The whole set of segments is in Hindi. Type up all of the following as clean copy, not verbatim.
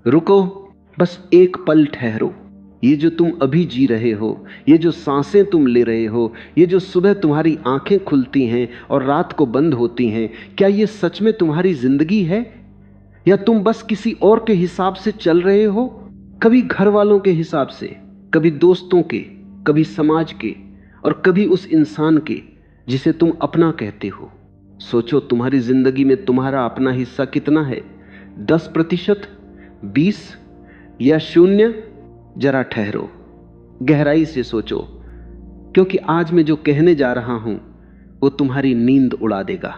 रुको, बस एक पल ठहरो। ये जो तुम अभी जी रहे हो, ये जो सांसें तुम ले रहे हो, ये जो सुबह तुम्हारी आंखें खुलती हैं और रात को बंद होती हैं, क्या ये सच में तुम्हारी जिंदगी है या तुम बस किसी और के हिसाब से चल रहे हो? कभी घर वालों के हिसाब से, कभी दोस्तों के, कभी समाज के और कभी उस इंसान के जिसे तुम अपना कहते हो। सोचो तुम्हारी जिंदगी में तुम्हारा अपना हिस्सा कितना है? 10%, 20 या 0? जरा ठहरो, गहराई से सोचो, क्योंकि आज मैं जो कहने जा रहा हूं वो तुम्हारी नींद उड़ा देगा।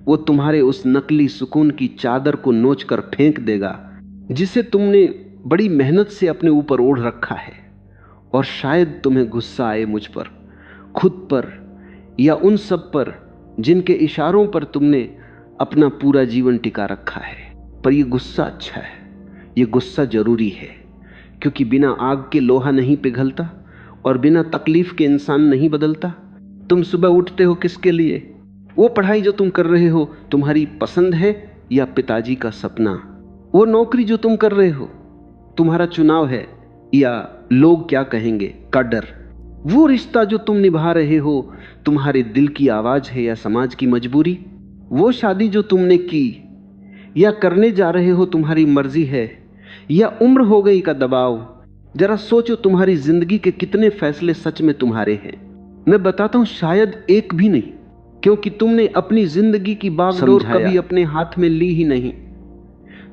वो तुम्हारे उस नकली सुकून की चादर को नोचकर फेंक देगा जिसे तुमने बड़ी मेहनत से अपने ऊपर ओढ़ रखा है। और शायद तुम्हें गुस्सा आए मुझ पर, खुद पर या उन सब पर जिनके इशारों पर तुमने अपना पूरा जीवन टिका रखा है। पर यह गुस्सा अच्छा है, यह गुस्सा जरूरी है, क्योंकि बिना आग के लोहा नहीं पिघलता और बिना तकलीफ के इंसान नहीं बदलता। तुम सुबह उठते हो किसके लिए? वो पढ़ाई जो तुम कर रहे हो तुम्हारी पसंद है या पिताजी का सपना? वो नौकरी जो तुम कर रहे हो तुम्हारा चुनाव है या लोग क्या कहेंगे का डर? वो रिश्ता जो तुम निभा रहे हो तुम्हारे दिल की आवाज है या समाज की मजबूरी? वो शादी जो तुमने की या करने जा रहे हो तुम्हारी मर्जी है या उम्र हो गई का दबाव? जरा सोचो तुम्हारी जिंदगी के कितने फैसले सच में तुम्हारे हैं। मैं बताता हूं, शायद एक भी नहीं, क्योंकि तुमने अपनी जिंदगी की बागडोर कभी अपने हाथ में ली ही नहीं।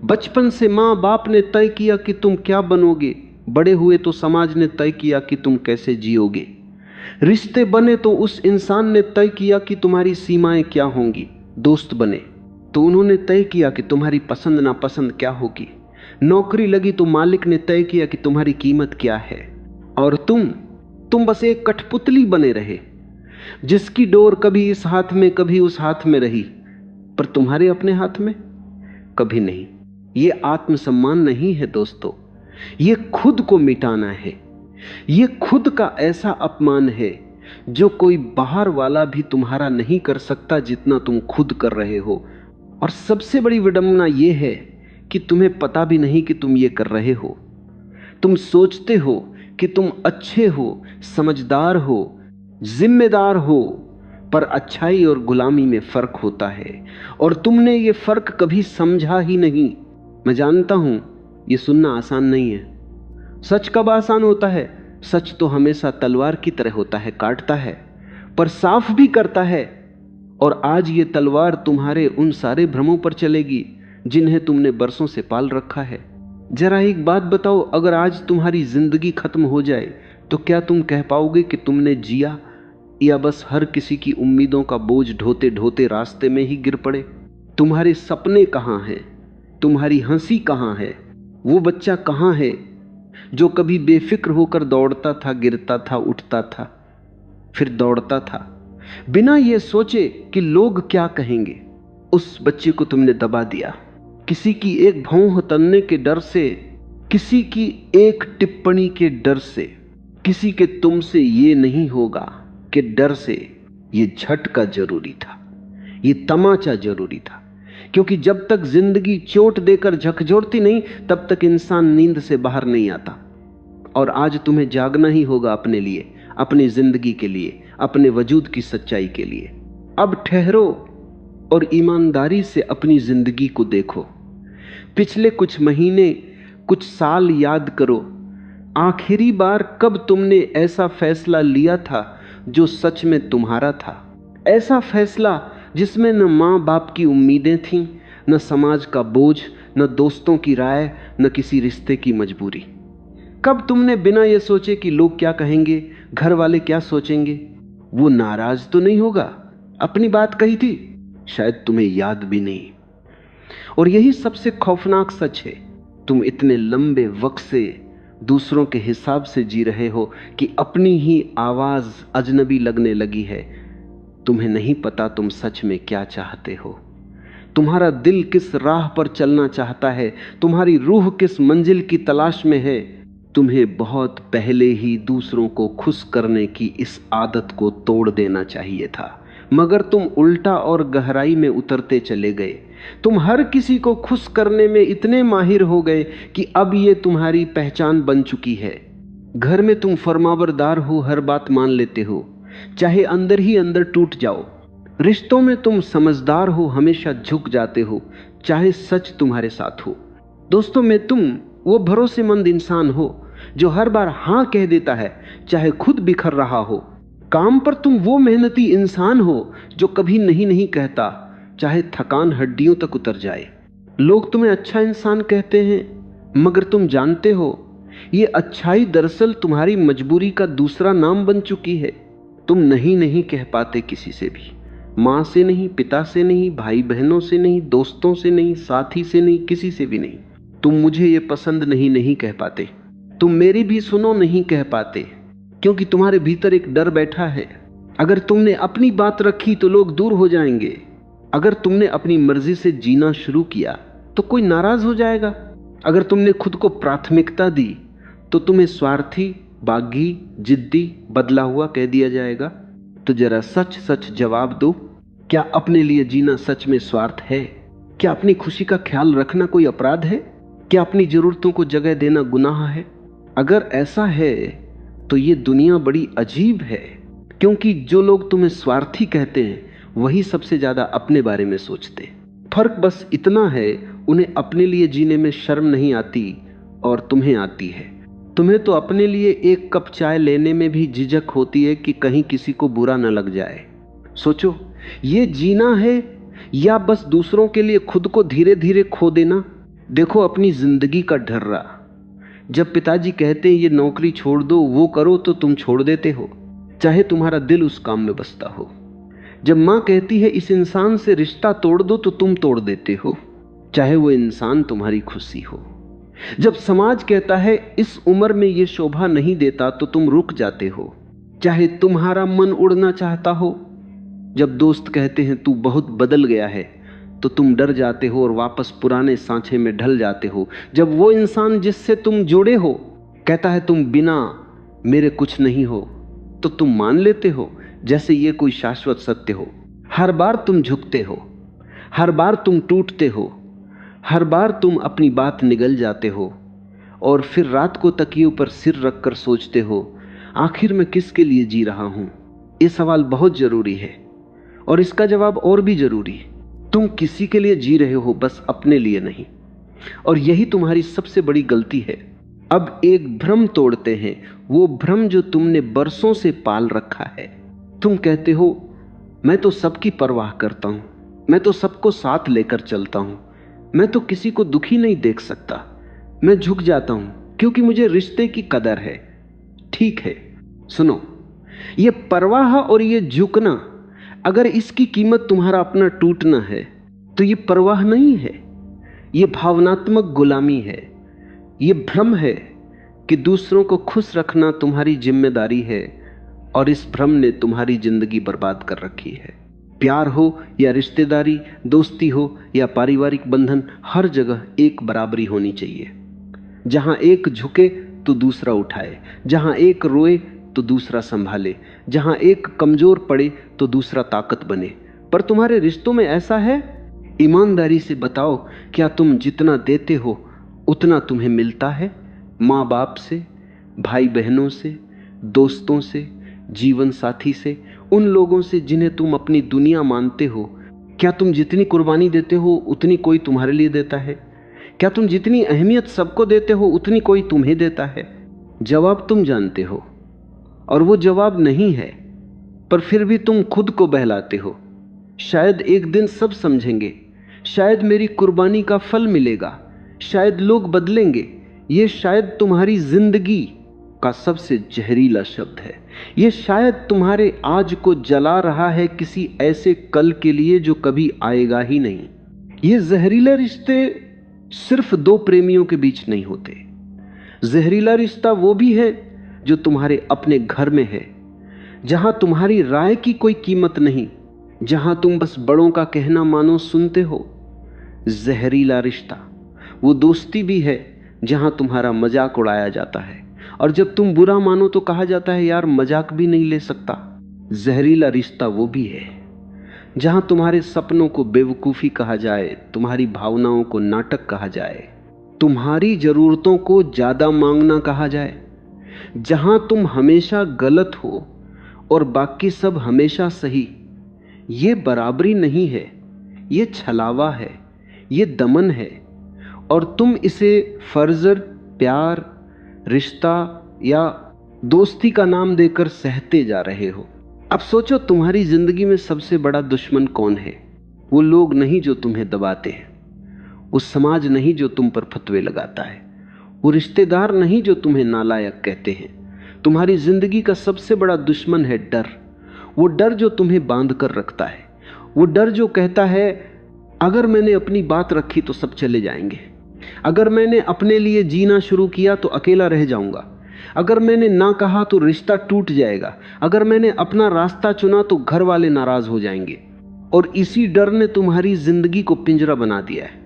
बचपन से माँ बाप ने तय किया कि तुम क्या बनोगे, बड़े हुए तो समाज ने तय किया कि तुम कैसे जियोगे। रिश्ते बने तो उस इंसान ने तय किया कि तुम्हारी सीमाएं क्या होंगी। दोस्त बने तो उन्होंने तय किया कि तुम्हारी पसंद नापसंद क्या होगी। नौकरी लगी तो मालिक ने तय किया कि तुम्हारी कीमत क्या है। और तुम बस एक कठपुतली बने रहे जिसकी डोर कभी इस हाथ में कभी उस हाथ में रही, पर तुम्हारे अपने हाथ में कभी नहीं। ये आत्मसम्मान नहीं है दोस्तों, ये खुद को मिटाना है। ये खुद का ऐसा अपमान है जो कोई बाहर वाला भी तुम्हारा नहीं कर सकता जितना तुम खुद कर रहे हो। और सबसे बड़ी विडंबना यह है कि तुम्हें पता भी नहीं कि तुम ये कर रहे हो। तुम सोचते हो कि तुम अच्छे हो, समझदार हो, जिम्मेदार हो, पर अच्छाई और गुलामी में फर्क होता है और तुमने ये फर्क कभी समझा ही नहीं। मैं जानता हूं ये सुनना आसान नहीं है। सच कब आसान होता है? सच तो हमेशा तलवार की तरह होता है, काटता है पर साफ भी करता है। और आज ये तलवार तुम्हारे उन सारे भ्रमों पर चलेगी जिन्हें तुमने बरसों से पाल रखा है। जरा एक बात बताओ, अगर आज तुम्हारी जिंदगी खत्म हो जाए तो क्या तुम कह पाओगे कि तुमने जिया, या बस हर किसी की उम्मीदों का बोझ ढोते ढोते रास्ते में ही गिर पड़े? तुम्हारे सपने कहाँ हैं? तुम्हारी हंसी कहाँ है? वो बच्चा कहाँ है जो कभी बेफिक्र होकर दौड़ता था, गिरता था, उठता था, फिर दौड़ता था बिना ये सोचे कि लोग क्या कहेंगे? उस बच्चे को तुमने दबा दिया किसी की एक भौं तनने के डर से, किसी की एक टिप्पणी के डर से, किसी के तुमसे ये नहीं होगा के डर से। ये झटका जरूरी था, ये तमाचा जरूरी था, क्योंकि जब तक जिंदगी चोट देकर झकझोरती नहीं तब तक इंसान नींद से बाहर नहीं आता। और आज तुम्हें जागना ही होगा अपने लिए, अपनी जिंदगी के लिए, अपने वजूद की सच्चाई के लिए। अब ठहरो और ईमानदारी से अपनी जिंदगी को देखो। पिछले कुछ महीने, कुछ साल याद करो। आखिरी बार कब तुमने ऐसा फैसला लिया था जो सच में तुम्हारा था? ऐसा फैसला जिसमें न माँ बाप की उम्मीदें थीं, न समाज का बोझ, न दोस्तों की राय, न किसी रिश्ते की मजबूरी। कब तुमने बिना ये सोचे कि लोग क्या कहेंगे, घर वाले क्या सोचेंगे, वो नाराज तो नहीं होगा, अपनी बात कही थी? शायद तुम्हें याद भी नहीं। और यही सबसे खौफनाक सच है। तुम इतने लंबे वक्त से दूसरों के हिसाब से जी रहे हो कि अपनी ही आवाज अजनबी लगने लगी है। तुम्हें नहीं पता तुम सच में क्या चाहते हो, तुम्हारा दिल किस राह पर चलना चाहता है, तुम्हारी रूह किस मंजिल की तलाश में है। तुम्हें बहुत पहले ही दूसरों को खुश करने की इस आदत को तोड़ देना चाहिए था, मगर तुम उल्टा और गहराई में उतरते चले गए। तुम हर किसी को खुश करने में इतने माहिर हो गए कि अब ये तुम्हारी पहचान बन चुकी है। घर में तुम फरमाबरदार हो, हर बात मान लेते हो, चाहे अंदर ही अंदर टूट जाओ। रिश्तों में तुम समझदार हो, हमेशा झुक जाते हो, चाहे सच तुम्हारे साथ हो। दोस्तों में तुम वो भरोसेमंद इंसान हो जो हर बार हां कह देता है, चाहे खुद बिखर रहा हो। काम पर तुम वो मेहनती इंसान हो जो कभी नहीं नहीं कहता, चाहे थकान हड्डियों तक उतर जाए। लोग तुम्हें अच्छा इंसान कहते हैं, मगर तुम जानते हो ये अच्छाई दरअसल तुम्हारी मजबूरी का दूसरा नाम बन चुकी है। तुम नहीं नहीं कह पाते किसी से भी, माँ से नहीं, पिता से नहीं, भाई बहनों से नहीं, दोस्तों से नहीं, साथी से नहीं, किसी से भी नहीं। तुम मुझे ये पसंद नहीं नहीं कह पाते, तुम मेरी भी सुनो नहीं कह पाते, क्योंकि तुम्हारे भीतर एक डर बैठा है। अगर तुमने अपनी बात रखी तो लोग दूर हो जाएंगे। अगर तुमने अपनी मर्जी से जीना शुरू किया तो कोई नाराज हो जाएगा। अगर तुमने खुद को प्राथमिकता दी तो तुम्हें स्वार्थी, बागी, जिद्दी, बदला हुआ कह दिया जाएगा। तो जरा सच सच जवाब दो, क्या अपने लिए जीना सच में स्वार्थ है? क्या अपनी खुशी का ख्याल रखना कोई अपराध है? क्या अपनी जरूरतों को जगह देना गुनाह है? अगर ऐसा है तो ये दुनिया बड़ी अजीब है, क्योंकि जो लोग तुम्हें स्वार्थी कहते हैं वही सबसे ज्यादा अपने बारे में सोचते। फर्क बस इतना है, उन्हें अपने लिए जीने में शर्म नहीं आती और तुम्हें आती है। तुम्हें तो अपने लिए एक कप चाय लेने में भी झिझक होती है कि कहीं किसी को बुरा न लग जाए। सोचो, ये जीना है या बस दूसरों के लिए खुद को धीरे धीरे खो देना? देखो अपनी जिंदगी का ढर्रा। जब पिताजी कहते हैं ये नौकरी छोड़ दो, वो करो, तो तुम छोड़ देते हो, चाहे तुम्हारा दिल उस काम में बसता हो। जब माँ कहती है इस इंसान से रिश्ता तोड़ दो, तो तुम तोड़ देते हो, चाहे वो इंसान तुम्हारी खुशी हो। जब समाज कहता है इस उम्र में ये शोभा नहीं देता, तो तुम रुक जाते हो, चाहे तुम्हारा मन उड़ना चाहता हो। जब दोस्त कहते हैं तू बहुत बदल गया है, तो तुम डर जाते हो और वापस पुराने सांचे में ढल जाते हो। जब वो इंसान जिससे तुम जुड़े हो कहता है तुम बिना मेरे कुछ नहीं हो, तो तुम मान लेते हो जैसे ये कोई शाश्वत सत्य हो। हर बार तुम झुकते हो, हर बार तुम टूटते हो, हर बार तुम अपनी बात निगल जाते हो और फिर रात को तकियों पर सिर रखकर सोचते हो, आखिर मैं किसके लिए जी रहा हूं? ये सवाल बहुत जरूरी है और इसका जवाब और भी जरूरी है। तुम किसी के लिए जी रहे हो, बस अपने लिए नहीं, और यही तुम्हारी सबसे बड़ी गलती है। अब एक भ्रम तोड़ते हैं, वो भ्रम जो तुमने बरसों से पाल रखा है। तुम कहते हो मैं तो सबकी परवाह करता हूं, मैं तो सबको साथ लेकर चलता हूं, मैं तो किसी को दुखी नहीं देख सकता, मैं झुक जाता हूं क्योंकि मुझे रिश्ते की कदर है। ठीक है, सुनो, ये परवाह और ये झुकना, अगर इसकी कीमत तुम्हारा अपना टूटना है तो ये परवाह नहीं है, ये भावनात्मक गुलामी है। ये भ्रम है कि दूसरों को खुश रखना तुम्हारी जिम्मेदारी है, और इस भ्रम ने तुम्हारी जिंदगी बर्बाद कर रखी है। प्यार हो या रिश्तेदारी, दोस्ती हो या पारिवारिक बंधन, हर जगह एक बराबरी होनी चाहिए। जहां एक झुके तो दूसरा उठाए, जहां एक रोए तो दूसरा संभाले, जहां एक कमजोर पड़े तो दूसरा ताकत बने। पर तुम्हारे रिश्तों में ऐसा है? ईमानदारी से बताओ, क्या तुम जितना देते हो उतना तुम्हें मिलता है? माँ बाप से, भाई बहनों से, दोस्तों से, जीवन साथी से, उन लोगों से जिन्हें तुम अपनी दुनिया मानते हो, क्या तुम जितनी कुर्बानी देते हो उतनी कोई तुम्हारे लिए देता है? क्या तुम जितनी अहमियत सबको देते हो उतनी कोई तुम्हें देता है? जवाब तुम जानते हो और वो जवाब नहीं है, पर फिर भी तुम खुद को बहलाते हो। शायद एक दिन सब समझेंगे, शायद मेरी कुर्बानी का फल मिलेगा, शायद लोग बदलेंगे। ये शायद तुम्हारी जिंदगी का सबसे जहरीला शब्द है। ये शायद तुम्हारे आज को जला रहा है किसी ऐसे कल के लिए जो कभी आएगा ही नहीं। ये जहरीले रिश्ते सिर्फ दो प्रेमियों के बीच नहीं होते। जहरीला रिश्ता वो भी है जो तुम्हारे अपने घर में है, जहां तुम्हारी राय की कोई कीमत नहीं, जहां तुम बस बड़ों का कहना मानो सुनते हो। जहरीला रिश्ता वो दोस्ती भी है जहां तुम्हारा मजाक उड़ाया जाता है, और जब तुम बुरा मानो तो कहा जाता है यार मजाक भी नहीं ले सकता। जहरीला रिश्ता वो भी है जहां तुम्हारे सपनों को बेवकूफी कहा जाए, तुम्हारी भावनाओं को नाटक कहा जाए, तुम्हारी जरूरतों को ज्यादा मांगना कहा जाए, जहां तुम हमेशा गलत हो और बाकी सब हमेशा सही। ये बराबरी नहीं है, ये छलावा है, ये दमन है, और तुम इसे फर्ज, प्यार, रिश्ता या दोस्ती का नाम देकर सहते जा रहे हो। अब सोचो, तुम्हारी जिंदगी में सबसे बड़ा दुश्मन कौन है? वो लोग नहीं जो तुम्हें दबाते हैं, वो समाज नहीं जो तुम पर फतवे लगाता है, वो रिश्तेदार नहीं जो तुम्हें नालायक कहते हैं। तुम्हारी जिंदगी का सबसे बड़ा दुश्मन है डर। वो डर जो तुम्हें बांध कर रखता है, वो डर जो कहता है अगर मैंने अपनी बात रखी तो सब चले जाएंगे, अगर मैंने अपने लिए जीना शुरू किया तो अकेला रह जाऊंगा, अगर मैंने ना कहा तो रिश्ता टूट जाएगा, अगर मैंने अपना रास्ता चुना तो घर वाले नाराज हो जाएंगे। और इसी डर ने तुम्हारी जिंदगी को पिंजरा बना दिया है,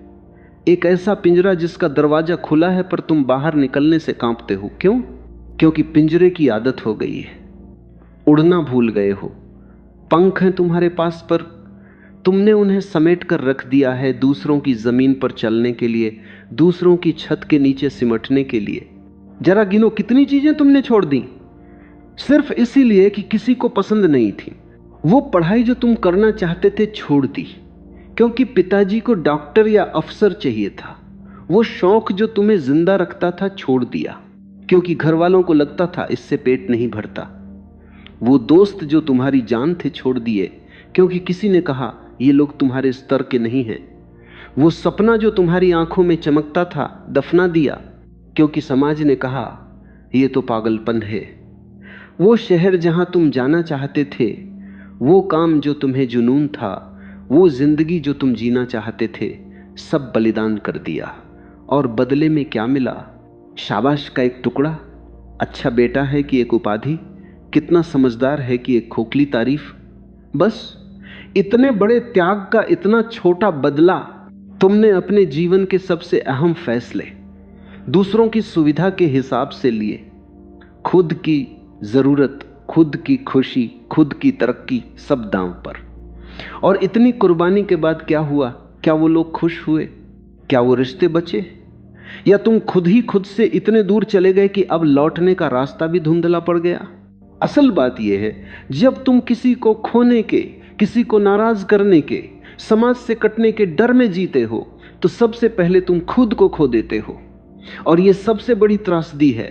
एक ऐसा पिंजरा जिसका दरवाजा खुला है पर तुम बाहर निकलने से कांपते हो। क्यों? क्योंकि पिंजरे की आदत हो गई है, उड़ना भूल गए हो। पंख हैं तुम्हारे पास पर तुमने उन्हें समेट कर रख दिया है दूसरों की जमीन पर चलने के लिए, दूसरों की छत के नीचे सिमटने के लिए। जरा गिनो कितनी चीजें तुमने छोड़ दी सिर्फ इसीलिए कि किसी को पसंद नहीं थी। वो पढ़ाई जो तुम करना चाहते थे छोड़ दी क्योंकि पिताजी को डॉक्टर या अफसर चाहिए था। वो शौक जो तुम्हें जिंदा रखता था छोड़ दिया क्योंकि घर वालों को लगता था इससे पेट नहीं भरता। वो दोस्त जो तुम्हारी जान थे छोड़ दिए क्योंकि किसी ने कहा ये लोग तुम्हारे स्तर के नहीं हैं। वो सपना जो तुम्हारी आंखों में चमकता था दफना दिया क्योंकि समाज ने कहा ये तो पागलपन है। वो शहर जहां तुम जाना चाहते थे, वो काम जो तुम्हें जुनून था, वो जिंदगी जो तुम जीना चाहते थे, सब बलिदान कर दिया। और बदले में क्या मिला? शाबाश का एक टुकड़ा, अच्छा बेटा है कि एक उपाधि, कितना समझदार है कि एक खोखली तारीफ। बस इतने बड़े त्याग का इतना छोटा बदला। तुमने अपने जीवन के सबसे अहम फैसले दूसरों की सुविधा के हिसाब से लिए, खुद की जरूरत, खुद की खुशी, खुद की तरक्की सब दांव पर। और इतनी कुर्बानी के बाद क्या हुआ? क्या वो लोग खुश हुए? क्या वो रिश्ते बचे? या तुम खुद ही खुद से इतने दूर चले गए कि अब लौटने का रास्ता भी धुंधला पड़ गया? असल बात यह है, जब तुम किसी को खोने के, किसी को नाराज करने के, समाज से कटने के डर में जीते हो तो सबसे पहले तुम खुद को खो देते हो। और यह सबसे बड़ी त्रासदी है।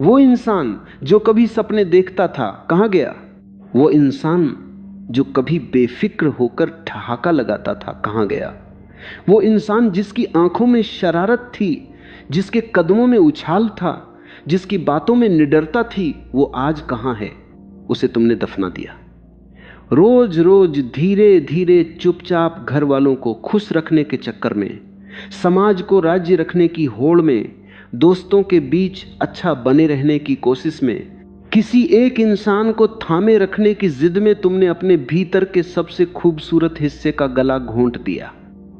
वो इंसान जो कभी सपने देखता था कहां गया? वो इंसान जो कभी बेफिक्र होकर ठहाका लगाता था कहां गया? वो इंसान जिसकी आंखों में शरारत थी, जिसके कदमों में उछाल था, जिसकी बातों में निडरता थी, वो आज कहां है? उसे तुमने दफना दिया। रोज रोज धीरे धीरे चुपचाप घर वालों को खुश रखने के चक्कर में, समाज को राज्य रखने की होड़ में, दोस्तों के बीच अच्छा बने रहने की कोशिश में, किसी एक इंसान को थामे रखने की जिद में तुमने अपने भीतर के सबसे खूबसूरत हिस्से का गला घोंट दिया।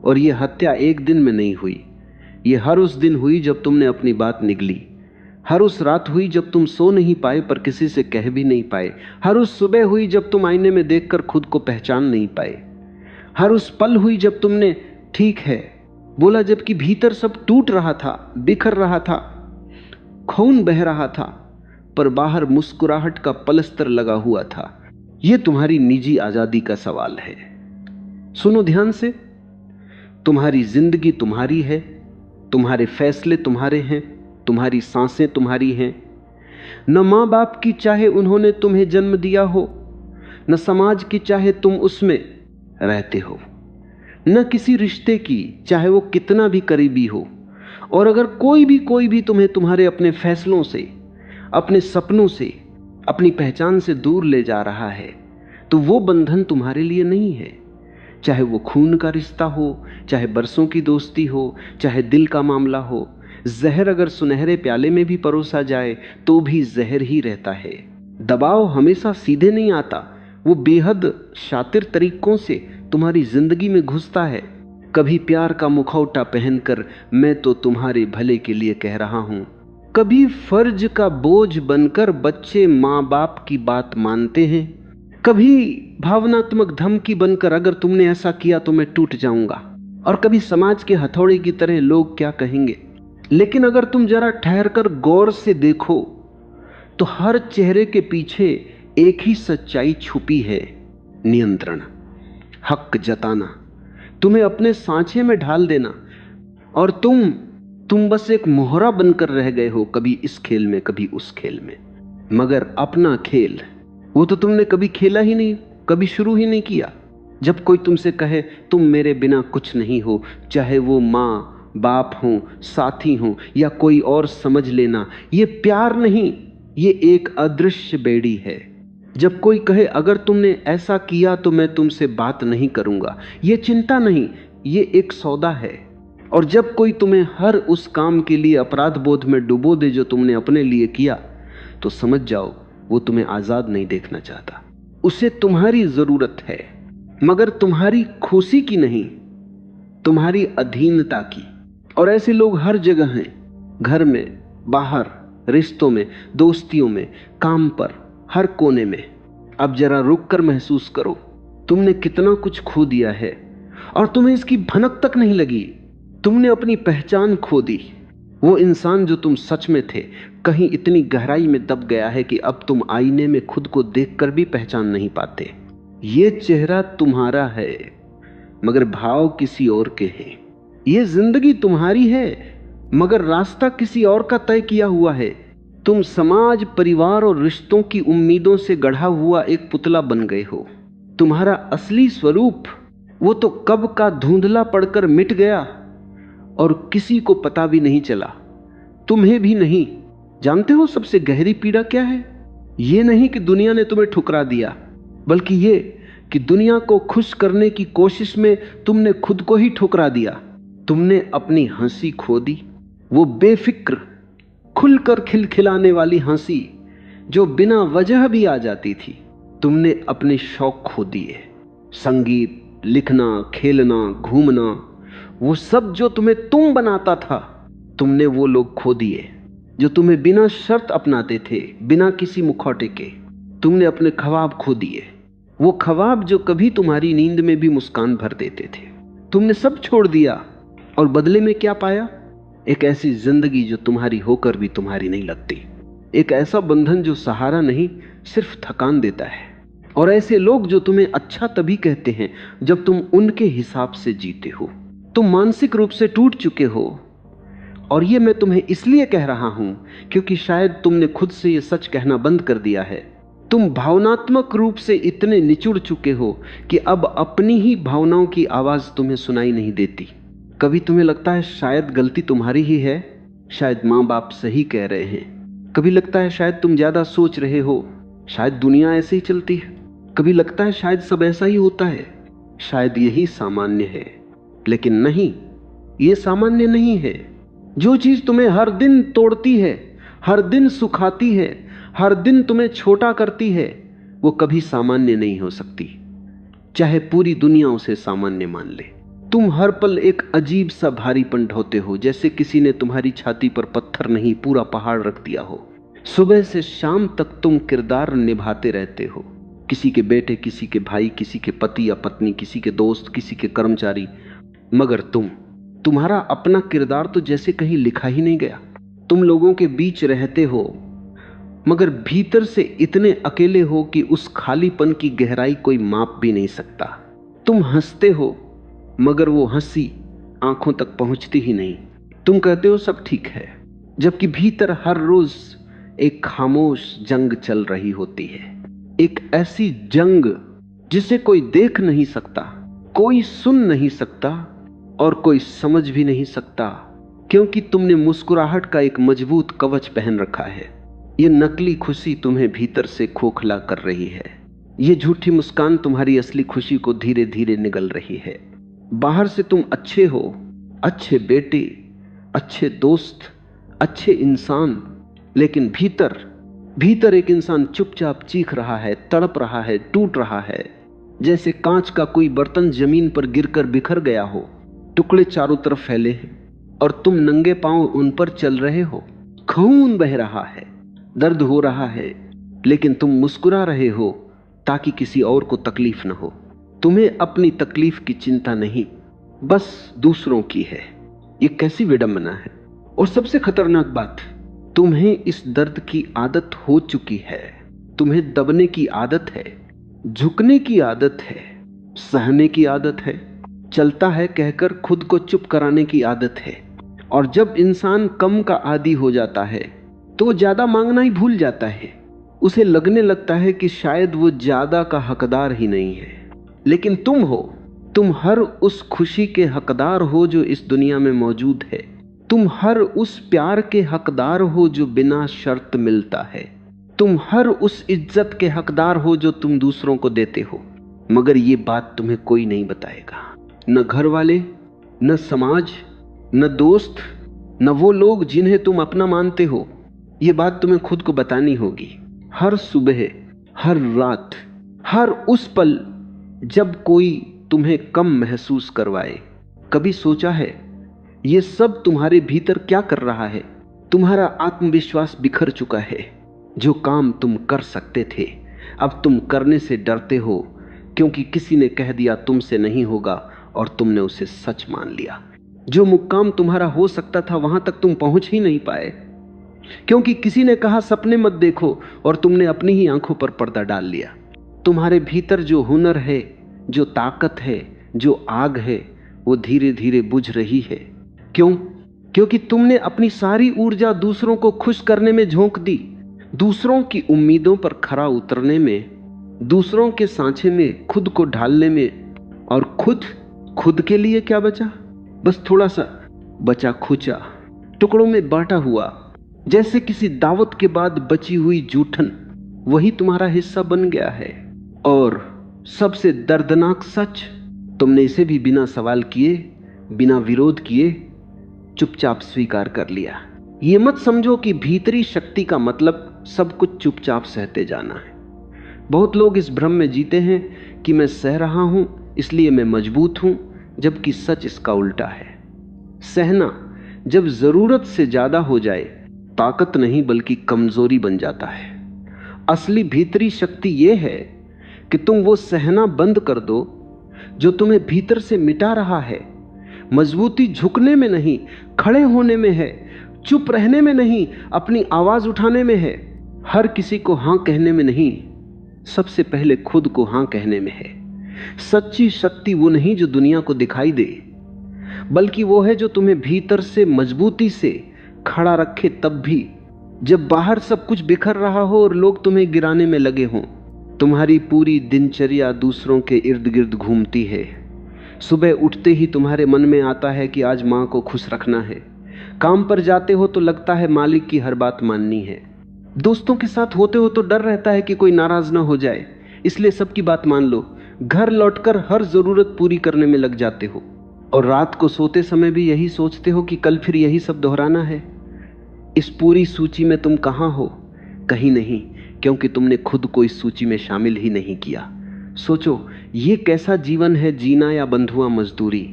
और यह हत्या एक दिन में नहीं हुई, यह हर उस दिन हुई जब तुमने अपनी बात निगली, हर उस रात हुई जब तुम सो नहीं पाए पर किसी से कह भी नहीं पाए, हर उस सुबह हुई जब तुम आईने में देखकर खुद को पहचान नहीं पाए, हर उस पल हुई जब तुमने ठीक है बोला जबकि भीतर सब टूट रहा था, बिखर रहा था, खून बह रहा था, पर बाहर मुस्कुराहट का पलस्तर लगा हुआ था। यह तुम्हारी निजी आजादी का सवाल है। सुनो ध्यान से, तुम्हारी जिंदगी तुम्हारी है, तुम्हारे फैसले तुम्हारे हैं, तुम्हारी सांसें तुम्हारी हैं। न माँ बाप की चाहे उन्होंने तुम्हें जन्म दिया हो, न समाज की चाहे तुम उसमें रहते हो, न किसी रिश्ते की चाहे वो कितना भी करीबी हो। और अगर कोई भी तुम्हें तुम्हारे अपने फैसलों से, अपने सपनों से, अपनी पहचान से दूर ले जा रहा है तो वो बंधन तुम्हारे लिए नहीं है। चाहे वो खून का रिश्ता हो, चाहे बरसों की दोस्ती हो, चाहे दिल का मामला हो, जहर अगर सुनहरे प्याले में भी परोसा जाए तो भी जहर ही रहता है। दबाव हमेशा सीधे नहीं आता, वो बेहद शातिर तरीकों से तुम्हारी जिंदगी में घुसता है। कभी प्यार का मुखौटा पहनकर मैं तो तुम्हारे भले के लिए कह रहा हूं, कभी फर्ज का बोझ बनकर बच्चे माँ बाप की बात मानते हैं, कभी भावनात्मक धमकी बनकर अगर तुमने ऐसा किया तो मैं टूट जाऊंगा, और कभी समाज के हथौड़े की तरह लोग क्या कहेंगे। लेकिन अगर तुम जरा ठहर कर गौर से देखो तो हर चेहरे के पीछे एक ही सच्चाई छुपी है, नियंत्रण, हक जताना, तुम्हें अपने सांचे में ढाल देना। और तुम बस एक मोहरा बनकर रह गए हो, कभी इस खेल में कभी उस खेल में। मगर अपना खेल वो तो तुमने कभी खेला ही नहीं, कभी शुरू ही नहीं किया। जब कोई तुमसे कहे तुम मेरे बिना कुछ नहीं हो, चाहे वो माँ बाप हो, साथी हो या कोई और, समझ लेना ये प्यार नहीं, ये एक अदृश्य बेड़ी है। जब कोई कहे अगर तुमने ऐसा किया तो मैं तुमसे बात नहीं करूंगा, ये चिंता नहीं, ये एक सौदा है। और जब कोई तुम्हें हर उस काम के लिए अपराध बोध में डुबो दे जो तुमने अपने लिए किया, तो समझ जाओ वो तुम्हें आजाद नहीं देखना चाहता। उसे तुम्हारी जरूरत है, मगर तुम्हारी खुशी की नहीं, तुम्हारी अधीनता की। और ऐसे लोग हर जगह हैं, घर में, बाहर, रिश्तों में, दोस्तियों में, काम पर, हर कोने में। अब जरा रुक कर महसूस करो, तुमने कितना कुछ खो दिया है और तुम्हें इसकी भनक तक नहीं लगी। तुमने अपनी पहचान खो दी। वो इंसान जो तुम सच में थे कहीं इतनी गहराई में दब गया है कि अब तुम आईने में खुद को देखकर भी पहचान नहीं पाते। ये चेहरा तुम्हारा है मगर भाव किसी और के हैं। ये जिंदगी तुम्हारी है मगर रास्ता किसी और का तय किया हुआ है। तुम समाज, परिवार और रिश्तों की उम्मीदों से गढ़ा हुआ एक पुतला बन गए हो। तुम्हारा असली स्वरूप वो तो कब का धुंधला पड़कर मिट गया और किसी को पता भी नहीं चला, तुम्हें भी नहीं। जानते हो सबसे गहरी पीड़ा क्या है? ये नहीं कि दुनिया ने तुम्हें ठुकरा दिया, बल्कि ये कि दुनिया को खुश करने की कोशिश में तुमने खुद को ही ठुकरा दिया। तुमने अपनी हंसी खो दी, वो बेफिक्र, खुलकर खिलखिलाने वाली हंसी जो बिना वजह भी आ जाती थी। तुमने अपने शौक खो दिए, संगीत, लिखना, खेलना, घूमना, वो सब जो तुम्हें तुम बनाता था, तुमने वो लोग खो दिए जो तुम्हें बिना शर्त अपनाते थे, बिना किसी मुखौटे के। तुमने अपने ख्वाब खो दिए, वो ख्वाब जो कभी तुम्हारी नींद में भी मुस्कान भर देते थे। तुमने सब छोड़ दिया और बदले में क्या पाया? एक ऐसी जिंदगी जो तुम्हारी होकर भी तुम्हारी नहीं लगती, एक ऐसा बंधन जो सहारा नहीं सिर्फ थकान देता है, और ऐसे लोग जो तुम्हें अच्छा तभी कहते हैं जब तुम उनके हिसाब से जीते हो। तुम मानसिक रूप से टूट चुके हो, और ये मैं तुम्हें इसलिए कह रहा हूं क्योंकि शायद तुमने खुद से ये सच कहना बंद कर दिया है। तुम भावनात्मक रूप से इतने निचुड़ चुके हो कि अब अपनी ही भावनाओं की आवाज तुम्हें सुनाई नहीं देती। कभी तुम्हें लगता है शायद गलती तुम्हारी ही है, शायद माँ बाप सही कह रहे हैं। कभी लगता है शायद तुम ज्यादा सोच रहे हो, शायद दुनिया ऐसे ही चलती है। कभी लगता है शायद सब ऐसा ही होता है, शायद यही सामान्य है। लेकिन नहीं, ये सामान्य नहीं है। जो चीज तुम्हें हर दिन तोड़ती है, हर दिन सुखाती है, हर दिन तुम्हें छोटा करती है, वो कभी सामान्य नहीं हो सकती, चाहे पूरी दुनिया उसे सामान्य मान ले। तुम हर पल एक अजीब सा भारीपन ढोते हो, जैसे किसी ने तुम्हारी छाती पर पत्थर नहीं पूरा पहाड़ रख दिया हो। सुबह से शाम तक तुम किरदार निभाते रहते हो, किसी के बेटे, किसी के भाई, किसी के पति या पत्नी, किसी के दोस्त, किसी के कर्मचारी। मगर तुम्हारा अपना किरदार तो जैसे कहीं लिखा ही नहीं गया। तुम लोगों के बीच रहते हो मगर भीतर से इतने अकेले हो कि उस खालीपन की गहराई कोई माप भी नहीं सकता। तुम हंसते हो मगर वो हंसी आंखों तक पहुंचती ही नहीं। तुम कहते हो सब ठीक है, जबकि भीतर हर रोज एक खामोश जंग चल रही होती है। एक ऐसी जंग जिसे कोई देख नहीं सकता, कोई सुन नहीं सकता और कोई समझ भी नहीं सकता, क्योंकि तुमने मुस्कुराहट का एक मजबूत कवच पहन रखा है। ये नकली खुशी तुम्हें भीतर से खोखला कर रही है। ये झूठी मुस्कान तुम्हारी असली खुशी को धीरे धीरे निगल रही है। बाहर से तुम अच्छे हो, अच्छे बेटे, अच्छे दोस्त, अच्छे इंसान, लेकिन भीतर एक इंसान चुपचाप चीख रहा है, तड़प रहा है, टूट रहा है, जैसे कांच का कोई बर्तन जमीन पर गिरकर बिखर गया हो। टुकड़े चारों तरफ फैले हैं और तुम नंगे पांव उन पर चल रहे हो। खून बह रहा है, दर्द हो रहा है, लेकिन तुम मुस्कुरा रहे हो ताकि किसी और को तकलीफ न हो। तुम्हें अपनी तकलीफ की चिंता नहीं, बस दूसरों की है। ये कैसी विडंबना है। और सबसे खतरनाक बात, तुम्हें इस दर्द की आदत हो चुकी है। तुम्हें दबने की आदत है, झुकने की आदत है, सहने की आदत है, चलता है कहकर खुद को चुप कराने की आदत है। और जब इंसान कम का आदी हो जाता है तो ज्यादा मांगना ही भूल जाता है। उसे लगने लगता है कि शायद वो ज्यादा का हकदार ही नहीं है। लेकिन तुम हो, तुम हर उस खुशी के हकदार हो जो इस दुनिया में मौजूद है। तुम हर उस प्यार के हकदार हो जो बिना शर्त मिलता है। तुम हर उस इज्जत के हकदार हो जो तुम दूसरों को देते हो। मगर ये बात तुम्हें कोई नहीं बताएगा, न घर वाले, न समाज, न दोस्त, न वो लोग जिन्हें तुम अपना मानते हो। ये बात तुम्हें खुद को बतानी होगी। हर सुबह, हर रात, हर उस पल जब कोई तुम्हें कम महसूस करवाए। कभी सोचा है ये सब तुम्हारे भीतर क्या कर रहा है? तुम्हारा आत्मविश्वास बिखर चुका है। जो काम तुम कर सकते थे अब तुम करने से डरते हो, क्योंकि किसी ने कह दिया तुमसे नहीं होगा और तुमने उसे सच मान लिया। जो मुकाम तुम्हारा हो सकता था वहां तक तुम पहुंच ही नहीं पाए, क्योंकि किसी ने कहा सपने मत देखो और तुमने अपनी ही आंखों पर पर्दा डाल लिया। तुम्हारे भीतर जो हुनर है, जो ताकत है, जो आग है, वो धीरे धीरे बुझ रही है। क्यों? क्योंकि तुमने अपनी सारी ऊर्जा दूसरों को खुश करने में झोंक दी, दूसरों की उम्मीदों पर खरा उतरने में, दूसरों के सांचे में खुद को ढालने में। और खुद के लिए क्या बचा? बस थोड़ा सा बचा खुचा, टुकड़ों में बांटा हुआ, जैसे किसी दावत के बाद बची हुई जूठन, वही तुम्हारा हिस्सा बन गया है। और सबसे दर्दनाक सच, तुमने इसे भी बिना सवाल किए, बिना विरोध किए चुपचाप स्वीकार कर लिया। ये मत समझो कि भीतरी शक्ति का मतलब सब कुछ चुपचाप सहते जाना है। बहुत लोग इस भ्रम में जीते हैं कि मैं सह रहा हूं इसलिए मैं मजबूत हूं, जबकि सच इसका उल्टा है। सहना जब जरूरत से ज्यादा हो जाए ताकत नहीं बल्कि कमजोरी बन जाता है। असली भीतरी शक्ति यह है कि तुम वो सहना बंद कर दो जो तुम्हें भीतर से मिटा रहा है। मजबूती झुकने में नहीं, खड़े होने में है, चुप रहने में नहीं, अपनी आवाज उठाने में है। हर किसी को हां कहने में नहीं, सबसे पहले खुद को हां कहने में है। सच्ची शक्ति वो नहीं जो दुनिया को दिखाई दे, बल्कि वो है जो तुम्हें भीतर से मजबूती से खड़ा रखे, तब भी जब बाहर सब कुछ बिखर रहा हो और लोग तुम्हें गिराने में लगे हों। तुम्हारी पूरी दिनचर्या दूसरों के इर्द गिर्द घूमती है। सुबह उठते ही तुम्हारे मन में आता है कि आज माँ को खुश रखना है। काम पर जाते हो तो लगता है मालिक की हर बात माननी है। दोस्तों के साथ होते हो तो डर रहता है कि कोई नाराज ना हो जाए, इसलिए सबकी बात मान लो। घर लौटकर हर जरूरत पूरी करने में लग जाते हो और रात को सोते समय भी यही सोचते हो कि कल फिर यही सब दोहराना है। इस पूरी सूची में तुम कहाँ हो? कहीं नहीं, क्योंकि तुमने खुद को इस सूची में शामिल ही नहीं किया। सोचो, ये कैसा जीवन है, जीना या बंधुआ मजदूरी।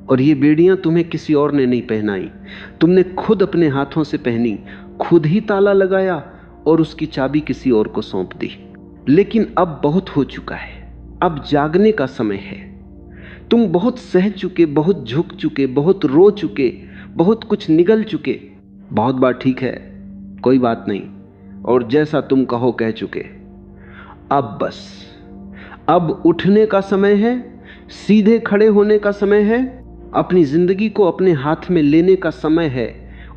और ये बेड़ियां तुम्हें किसी और ने नहीं पहनाई, तुमने खुद अपने हाथों से पहनी, खुद ही ताला लगाया और उसकी चाबी किसी और को सौंप दी। लेकिन अब बहुत हो चुका है, अब जागने का समय है। तुम बहुत सह चुके, बहुत झुक चुके, बहुत रो चुके, बहुत कुछ निगल चुके। बहुत बार ठीक है, कोई बात नहीं, और जैसा तुम कहो कह चुके। अब बस, अब उठने का समय है, सीधे खड़े होने का समय है, अपनी जिंदगी को अपने हाथ में लेने का समय है,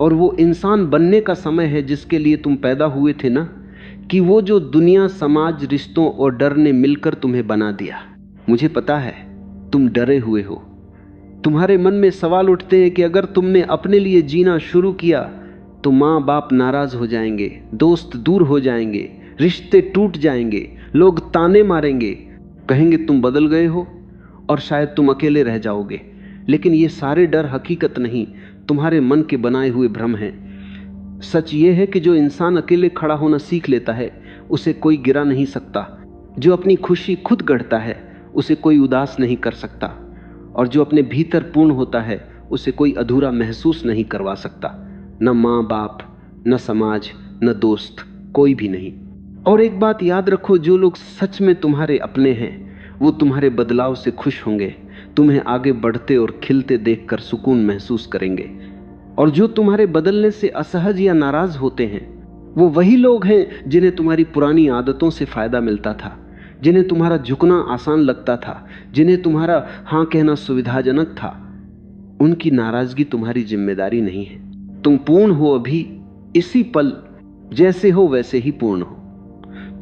और वो इंसान बनने का समय है जिसके लिए तुम पैदा हुए थे ना, कि वो जो दुनिया, समाज, रिश्तों और डर ने मिलकर तुम्हें बना दिया। मुझे पता है तुम डरे हुए हो। तुम्हारे मन में सवाल उठते हैं कि अगर तुमने अपने लिए जीना शुरू किया तो माँ बाप नाराज हो जाएंगे, दोस्त दूर हो जाएंगे, रिश्ते टूट जाएंगे, लोग ताने मारेंगे, कहेंगे तुम बदल गए हो और शायद तुम अकेले रह जाओगे। लेकिन ये सारे डर हकीकत नहीं, तुम्हारे मन के बनाए हुए भ्रम हैं। सच ये है कि जो इंसान अकेले खड़ा होना सीख लेता है उसे कोई गिरा नहीं सकता। जो अपनी खुशी खुद गढ़ता है उसे कोई उदास नहीं कर सकता, और जो अपने भीतर पूर्ण होता है उसे कोई अधूरा महसूस नहीं करवा सकता। न माँ बाप, न समाज, न दोस्त, कोई भी नहीं। और एक बात याद रखो, जो लोग सच में तुम्हारे अपने हैं वो तुम्हारे बदलाव से खुश होंगे, तुम्हें आगे बढ़ते और खिलते देखकर सुकून महसूस करेंगे। और जो तुम्हारे बदलने से असहज या नाराज होते हैं वो वही लोग हैं जिन्हें तुम्हारी पुरानी आदतों से फायदा मिलता था, जिन्हें तुम्हारा झुकना आसान लगता था, जिन्हें तुम्हारा हाँ कहना सुविधाजनक था। उनकी नाराजगी तुम्हारी जिम्मेदारी नहीं है। तुम पूर्ण हो अभी, इसी पल, जैसे हो वैसे ही पूर्ण हो।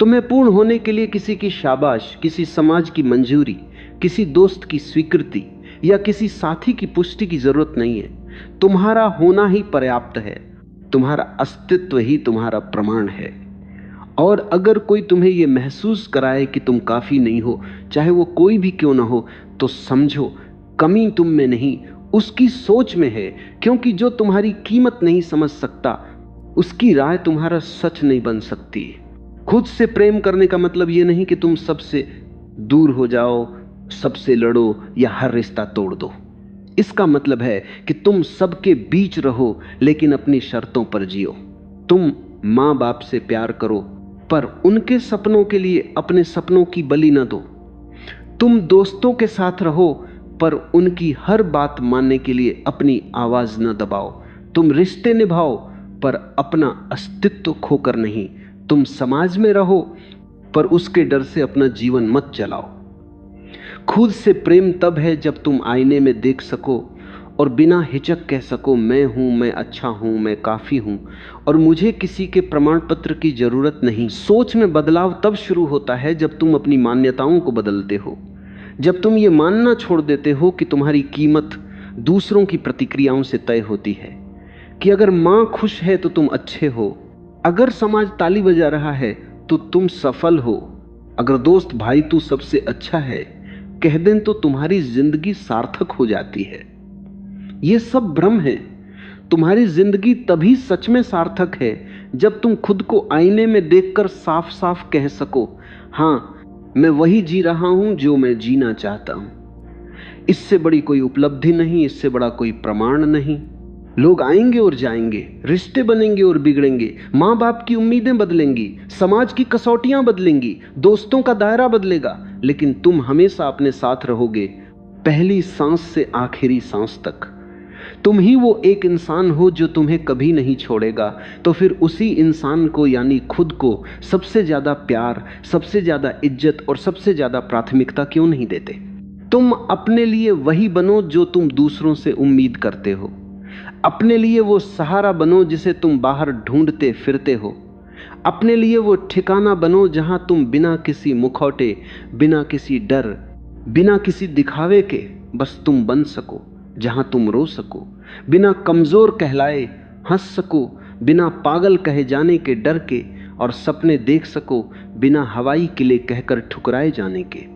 तुम्हें पूर्ण होने के लिए किसी की शाबाश, किसी समाज की मंजूरी, किसी दोस्त की स्वीकृति या किसी साथी की पुष्टि की जरूरत नहीं है। तुम्हारा होना ही पर्याप्त है। तुम्हारा अस्तित्व ही तुम्हारा प्रमाण है। और अगर कोई तुम्हें यह महसूस कराए कि तुम काफी नहीं हो, चाहे वो कोई भी क्यों ना हो, तो समझो कमी तुम में नहीं, उसकी सोच में है। क्योंकि जो तुम्हारी कीमत नहीं समझ सकता, उसकी राय तुम्हारा सच नहीं बन सकती। खुद से प्रेम करने का मतलब यह नहीं कि तुम सबसे दूर हो जाओ, सबसे लड़ो या हर रिश्ता तोड़ दो। इसका मतलब है कि तुम सबके बीच रहो लेकिन अपनी शर्तों पर जियो। तुम माँ बाप से प्यार करो पर उनके सपनों के लिए अपने सपनों की बलि न दो। तुम दोस्तों के साथ रहो पर उनकी हर बात मानने के लिए अपनी आवाज न दबाओ। तुम रिश्ते निभाओ पर अपना अस्तित्व खोकर नहीं। तुम समाज में रहो पर उसके डर से अपना जीवन मत चलाओ। खुद से प्रेम तब है जब तुम आईने में देख सको और बिना हिचक कह सको, मैं हूं, मैं अच्छा हूं, मैं काफी हूं और मुझे किसी के प्रमाण पत्र की जरूरत नहीं। सोच में बदलाव तब शुरू होता है जब तुम अपनी मान्यताओं को बदलते हो, जब तुम ये मानना छोड़ देते हो कि तुम्हारी कीमत दूसरों की प्रतिक्रियाओं से तय होती है, कि अगर माँ खुश है तो तुम अच्छे हो, अगर समाज ताली बजा रहा है तो तुम सफल हो, अगर दोस्त भाई तू सबसे अच्छा है कह दें तो तुम्हारी जिंदगी सार्थक हो जाती है। ये सब भ्रम है। तुम्हारी जिंदगी तभी सच में सार्थक है जब तुम खुद को आईने में देखकर साफ साफ कह सको, हाँ मैं वही जी रहा हूं जो मैं जीना चाहता हूं। इससे बड़ी कोई उपलब्धि नहीं, इससे बड़ा कोई प्रमाण नहीं। लोग आएंगे और जाएंगे, रिश्ते बनेंगे और बिगड़ेंगे, माँ बाप की उम्मीदें बदलेंगी, समाज की कसौटियां बदलेंगी, दोस्तों का दायरा बदलेगा, लेकिन तुम हमेशा अपने साथ रहोगे, पहली सांस से आखिरी सांस तक। तुम ही वो एक इंसान हो जो तुम्हें कभी नहीं छोड़ेगा। तो फिर उसी इंसान को यानी खुद को सबसे ज्यादा प्यार, सबसे ज्यादा इज्जत और सबसे ज्यादा प्राथमिकता क्यों नहीं देते? तुम अपने लिए वही बनो जो तुम दूसरों से उम्मीद करते हो। अपने लिए वो सहारा बनो जिसे तुम बाहर ढूंढते फिरते हो। अपने लिए वो ठिकाना बनो जहां तुम बिना किसी मुखौटे, बिना किसी डर, बिना किसी दिखावे के बस तुम बन सको, जहां तुम रो सको, बिना कमजोर कहलाए हंस सको, बिना पागल कहे जाने के डर के, और सपने देख सको बिना हवाई किले कहकर ठुकराए जाने के।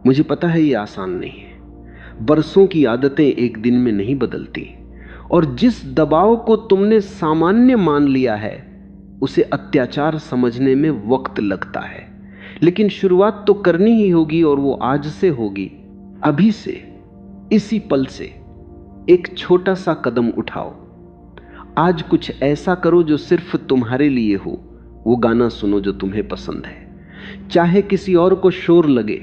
मुझे पता है ये आसान नहीं है। बरसों की आदतें एक दिन में नहीं बदलती, और जिस दबाव को तुमने सामान्य मान लिया है उसे अत्याचार समझने में वक्त लगता है। लेकिन शुरुआत तो करनी ही होगी, और वो आज से होगी, अभी से, इसी पल से। एक छोटा सा कदम उठाओ। आज कुछ ऐसा करो जो सिर्फ तुम्हारे लिए हो। वो गाना सुनो जो तुम्हें पसंद है, चाहे किसी और को शोर लगे।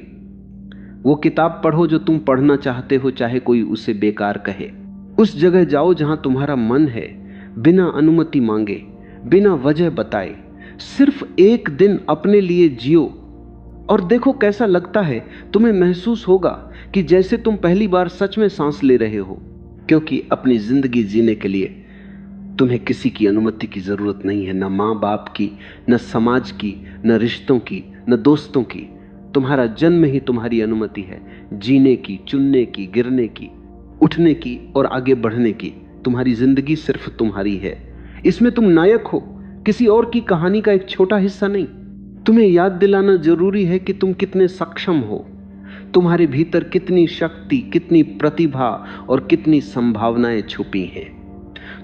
वो किताब पढ़ो जो तुम पढ़ना चाहते हो, चाहे कोई उसे बेकार कहे। उस जगह जाओ जहां तुम्हारा मन है, बिना अनुमति मांगे, बिना वजह बताए। सिर्फ एक दिन अपने लिए जियो और देखो कैसा लगता है। तुम्हें महसूस होगा कि जैसे तुम पहली बार सच में सांस ले रहे हो, क्योंकि अपनी जिंदगी जीने के लिए तुम्हें किसी की अनुमति की जरूरत नहीं है, न माँ बाप की, न समाज की, न रिश्तों की, न दोस्तों की। तुम्हारा जन्म ही तुम्हारी अनुमति है, जीने की, चुनने की, गिरने की, उठने की और आगे बढ़ने की। तुम्हारी जिंदगी सिर्फ तुम्हारी है। इसमें तुम नायक हो, किसी और की कहानी का एक छोटा हिस्सा नहीं। तुम्हें याद दिलाना जरूरी है कि तुम कितने सक्षम हो। तुम्हारे भीतर कितनी शक्ति, कितनी प्रतिभा और कितनी संभावनाएं छुपी हैं।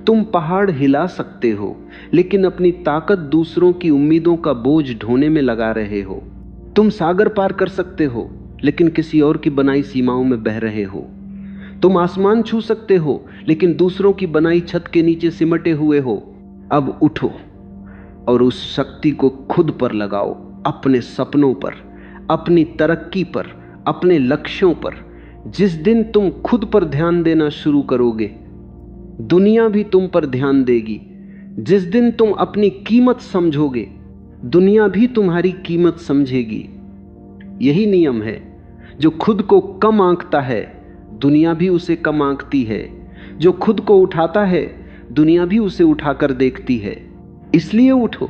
तुम पहाड़ हिला सकते हो, लेकिन अपनी ताकत दूसरों की उम्मीदों का बोझ ढोने में लगा रहे हो। तुम सागर पार कर सकते हो, लेकिन किसी और की बनाई सीमाओं में बह रहे हो। तुम आसमान छू सकते हो, लेकिन दूसरों की बनाई छत के नीचे सिमटे हुए हो। अब उठो और उस शक्ति को खुद पर लगाओ, अपने सपनों पर, अपनी तरक्की पर, अपने लक्ष्यों पर। जिस दिन तुम खुद पर ध्यान देना शुरू करोगे, दुनिया भी तुम पर ध्यान देगी। जिस दिन तुम अपनी कीमत समझोगे, दुनिया भी तुम्हारी कीमत समझेगी। यही नियम है। जो खुद को कम आंकता है, दुनिया भी उसे कम आंकती है। जो खुद को उठाता है, दुनिया भी उसे उठाकर देखती है। इसलिए उठो,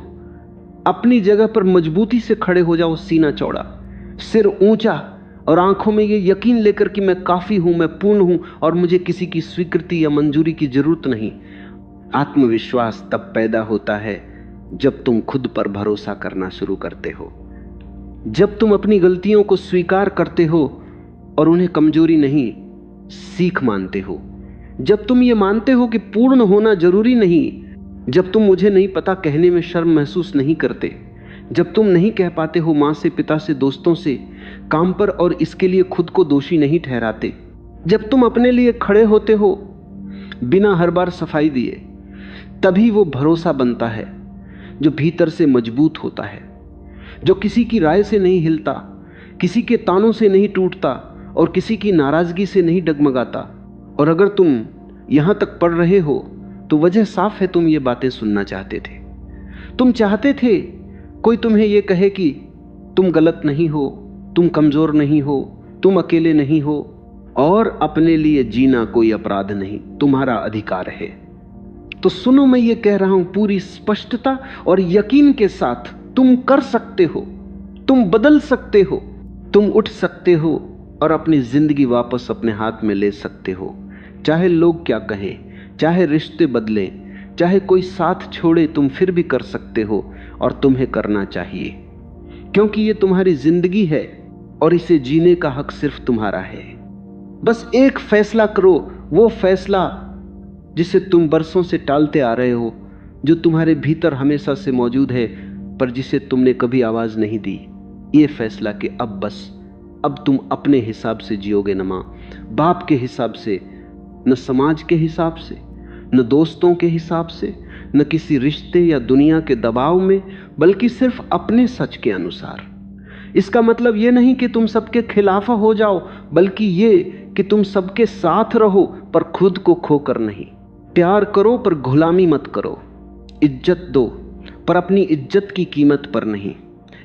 अपनी जगह पर मजबूती से खड़े हो जाओ, सीना चौड़ा, सिर ऊंचा, और आंखों में ये यकीन लेकर कि मैं काफी हूं, मैं पूर्ण हूं और मुझे किसी की स्वीकृति या मंजूरी की जरूरत नहीं। आत्मविश्वास तब पैदा होता है जब तुम खुद पर भरोसा करना शुरू करते हो, जब तुम अपनी गलतियों को स्वीकार करते हो और उन्हें कमजोरी नहीं, सीख मानते हो। जब तुम ये मानते हो कि पूर्ण होना जरूरी नहीं, जब तुम मुझे नहीं पता कहने में शर्म महसूस नहीं करते, जब तुम नहीं कह पाते हो मां से, पिता से, दोस्तों से, काम पर, और इसके लिए खुद को दोषी नहीं ठहराते, जब तुम अपने लिए खड़े होते हो बिना हर बार सफाई दिए, तभी वो भरोसा बनता है जो भीतर से मजबूत होता है, जो किसी की राय से नहीं हिलता, किसी के तानों से नहीं टूटता और किसी की नाराजगी से नहीं डगमगाता। और अगर तुम यहां तक पढ़ रहे हो तो वजह साफ है, तुम ये बातें सुनना चाहते थे। तुम चाहते थे कोई तुम्हें ये कहे कि तुम गलत नहीं हो, तुम कमजोर नहीं हो, तुम अकेले नहीं हो, और अपने लिए जीना कोई अपराध नहीं, तुम्हारा अधिकार है। तो सुनो, मैं ये कह रहा हूं पूरी स्पष्टता और यकीन के साथ, तुम कर सकते हो, तुम बदल सकते हो, तुम उठ सकते हो और अपनी जिंदगी वापस अपने हाथ में ले सकते हो। चाहे लोग क्या कहें, चाहे रिश्ते बदलें, चाहे कोई साथ छोड़े, तुम फिर भी कर सकते हो और तुम्हें करना चाहिए, क्योंकि ये तुम्हारी जिंदगी है और इसे जीने का हक सिर्फ तुम्हारा है। बस एक फैसला करो, वो फैसला जिसे तुम बरसों से टालते आ रहे हो, जो तुम्हारे भीतर हमेशा से मौजूद है पर जिसे तुमने कभी आवाज नहीं दी। ये फैसला कि अब तुम अपने हिसाब से जियोगे, न मां बाप के हिसाब से, न समाज के हिसाब से, न दोस्तों के हिसाब से, न किसी रिश्ते या दुनिया के दबाव में, बल्कि सिर्फ अपने सच के अनुसार। इसका मतलब यह नहीं कि तुम सबके खिलाफ हो जाओ, बल्कि ये कि तुम सबके साथ रहो पर खुद को खोकर नहीं। प्यार करो पर गुलामी मत करो। इज्जत दो पर अपनी इज्जत की कीमत पर नहीं।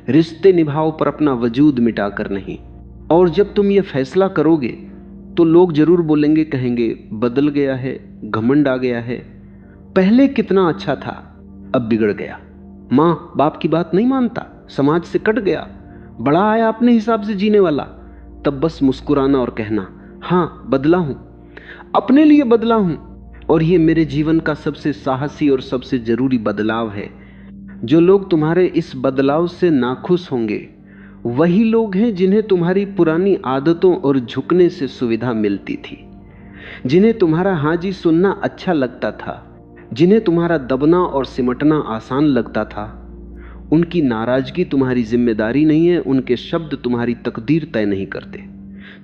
रिश्ते निभाओ पर अपना वजूद मिटाकर नहीं। और जब तुम ये फैसला करोगे तो लोग जरूर बोलेंगे, कहेंगे बदल गया है, घमंड आ गया है, पहले कितना अच्छा था अब बिगड़ गया, मां बाप की बात नहीं मानता, समाज से कट गया, बड़ा आया अपने हिसाब से जीने वाला। तब बस मुस्कुराना और कहना, हां बदला हूं, अपने लिए बदला हूं, और ये मेरे जीवन का सबसे साहसी और सबसे जरूरी बदलाव है। जो लोग तुम्हारे इस बदलाव से नाखुश होंगे वही लोग हैं जिन्हें तुम्हारी पुरानी आदतों और झुकने से सुविधा मिलती थी, जिन्हें तुम्हारा हाँ जी सुनना अच्छा लगता था, जिन्हें तुम्हारा दबना और सिमटना आसान लगता था। उनकी नाराजगी तुम्हारी जिम्मेदारी नहीं है, उनके शब्द तुम्हारी तकदीर तय नहीं करते।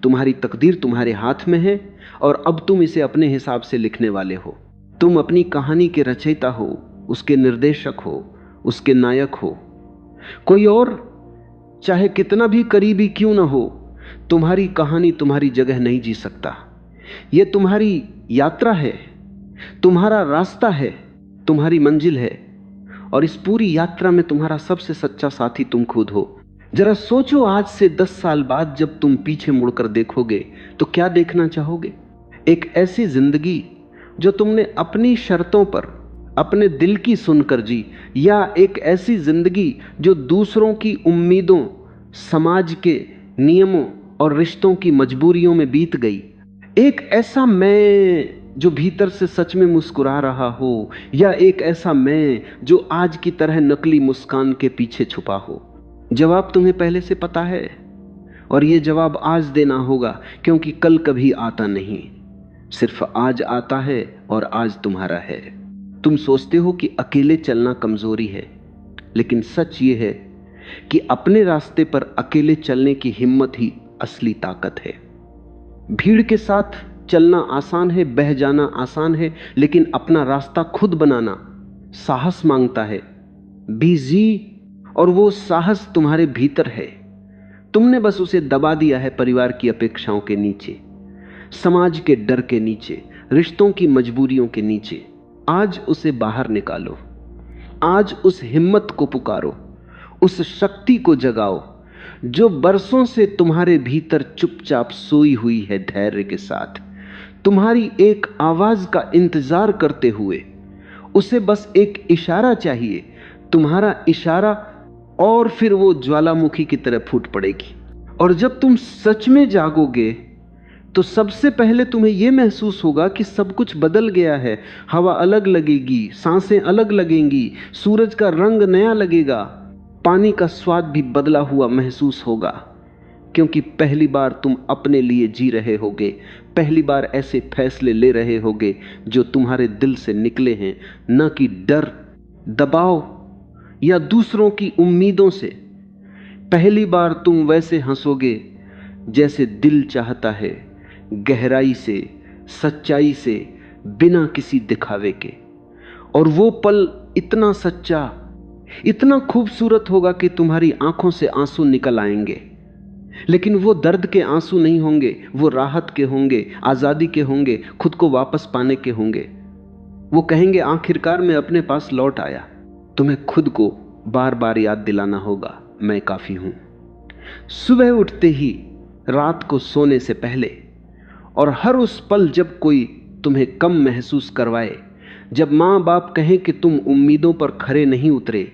तुम्हारी तकदीर तुम्हारे हाथ में है और अब तुम इसे अपने हिसाब से लिखने वाले हो। तुम अपनी कहानी के रचयिता हो, उसके निर्देशक हो, उसके नायक हो। कोई और चाहे कितना भी करीबी क्यों ना हो, तुम्हारी कहानी तुम्हारी जगह नहीं जी सकता। यह तुम्हारी यात्रा है, तुम्हारा रास्ता है, तुम्हारी मंजिल है, और इस पूरी यात्रा में तुम्हारा सबसे सच्चा साथी तुम खुद हो। जरा सोचो, आज से 10 साल बाद जब तुम पीछे मुड़कर देखोगे तो क्या देखना चाहोगे? एक ऐसी जिंदगी जो तुमने अपनी शर्तों पर अपने दिल की सुनकर जी, या एक ऐसी जिंदगी जो दूसरों की उम्मीदों, समाज के नियमों और रिश्तों की मजबूरियों में बीत गई? एक ऐसा मैं जो भीतर से सच में मुस्कुरा रहा हो, या एक ऐसा मैं जो आज की तरह नकली मुस्कान के पीछे छुपा हो? जवाब तुम्हें पहले से पता है, और ये जवाब आज देना होगा, क्योंकि कल कभी आता नहीं, सिर्फ आज आता है और आज तुम्हारा है। तुम सोचते हो कि अकेले चलना कमजोरी है, लेकिन सच ये है कि अपने रास्ते पर अकेले चलने की हिम्मत ही असली ताकत है। भीड़ के साथ चलना आसान है, बह जाना आसान है, लेकिन अपना रास्ता खुद बनाना साहस मांगता है। बिजी और वो साहस तुम्हारे भीतर है। तुमने बस उसे दबा दिया है परिवार की अपेक्षाओं के नीचे, समाज के डर के नीचे, रिश्तों की मजबूरियों के नीचे। आज उसे बाहर निकालो। आज उस हिम्मत को पुकारो, उस शक्ति को जगाओ जो बरसों से तुम्हारे भीतर चुपचाप सोई हुई है, धैर्य के साथ तुम्हारी एक आवाज का इंतजार करते हुए। उसे बस एक इशारा चाहिए, तुम्हारा इशारा, और फिर वो ज्वालामुखी की तरह फूट पड़ेगी। और जब तुम सच में जागोगे तो सबसे पहले तुम्हें यह महसूस होगा कि सब कुछ बदल गया है। हवा अलग लगेगी, सांसें अलग लगेंगी, सूरज का रंग नया लगेगा, पानी का स्वाद भी बदला हुआ महसूस होगा। क्योंकि पहली बार तुम अपने लिए जी रहे होगे, पहली बार ऐसे फैसले ले रहे होगे जो तुम्हारे दिल से निकले हैं, न कि डर, दबाव या दूसरों की उम्मीदों से। पहली बार तुम वैसे हंसोगे जैसे दिल चाहता है, गहराई से, सच्चाई से, बिना किसी दिखावे के। और वो पल इतना सच्चा, इतना खूबसूरत होगा कि तुम्हारी आंखों से आंसू निकल आएंगे। लेकिन वो दर्द के आंसू नहीं होंगे, वो राहत के होंगे, आजादी के होंगे, खुद को वापस पाने के होंगे। वो कहेंगे आखिरकार मैं अपने पास लौट आया। तुम्हें खुद को बार बार याद दिलाना होगा, मैं काफी हूं। सुबह उठते ही, रात को सोने से पहले, और हर उस पल जब कोई तुम्हें कम महसूस करवाए, जब माँ बाप कहें कि तुम उम्मीदों पर खरे नहीं उतरे,